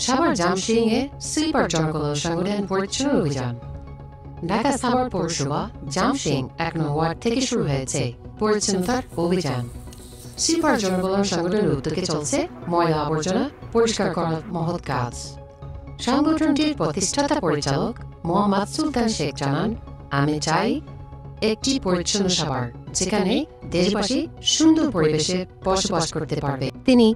Savar জামসিংয়ে sweeper Janakalyan সংগঠন পরিচ্ছন্ন অভিযান। ঢাকা সাভার পৌরসভা জামসিং ১ নং ওয়ার্ড থেকে শুরু হয়েছে পরিচ্ছন্নতার অভিযান। সুইপার জনকল্যাণ সংগঠনের উদ্যোগে চলছে ময়লা আবর্জনা পরিষ্কার করার মহৎ কাজ। সংগঠনটির প্রতিষ্ঠাতা পরিচালক মোহাম্মদ সুলতান শেখ জানান, আমি চাই একটি পরিচ্ছন্ন সাভার যেখানে দেশবাসী সুন্দর পরিবেশে বসবাস করতে পারবে। তিনি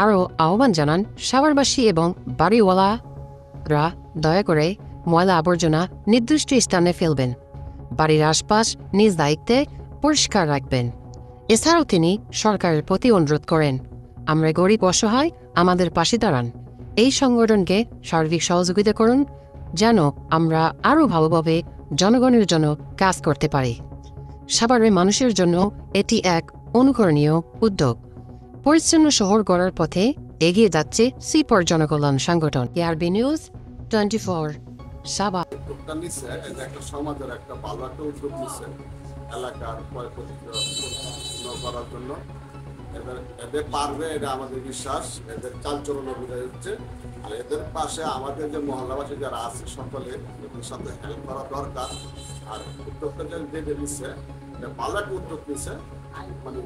আরও আহ্বান জানান, সাভারবাসী এবং বাড়িওয়ালারা দয়া করে ময়লা আবর্জনা নির্দিষ্ট স্থানে ফেলবেন, বাড়ির আশপাশ নিজ দায়িত্বে পরিষ্কার রাখবেন। এছাড়াও তিনি সরকারের প্রতি অনুরোধ করেন, আমরা গরিব অসহায়, আমাদের পাশে দাঁড়ান, এই সংগঠনকে সার্বিক সহযোগিতা করুন যেন আমরা আরও ভালোভাবে জনগণের জন্য কাজ করতে পারি। সাভারের মানুষের জন্য এটি এক অনুকরণীয় উদ্যোগ। পরিচ্ছন্ন শহর গড়ার পথে এগিয়ে যাচ্ছে সুইপার জনকল্যাণ সংগঠন। ARB news 24 Savar. একটা সমাজের একটা ভালো একটা উদ্যোগ নিচ্ছে এলাকার পরিচ্ছন্ন করার জন্য। এদের পারবে, এটা আমাদের বিশ্বাস। এদের চালচলন বোঝা যাচ্ছে। আর এদের পাশে আমাদের যে মহল্লাবাসী যারা আছে সকলে এদের সাথে হেল্প করা দরকার। আর উদ্যোগটা যে নিচ্ছে এটা ভালো একটা উদ্যোগ নিচ্ছে। মানে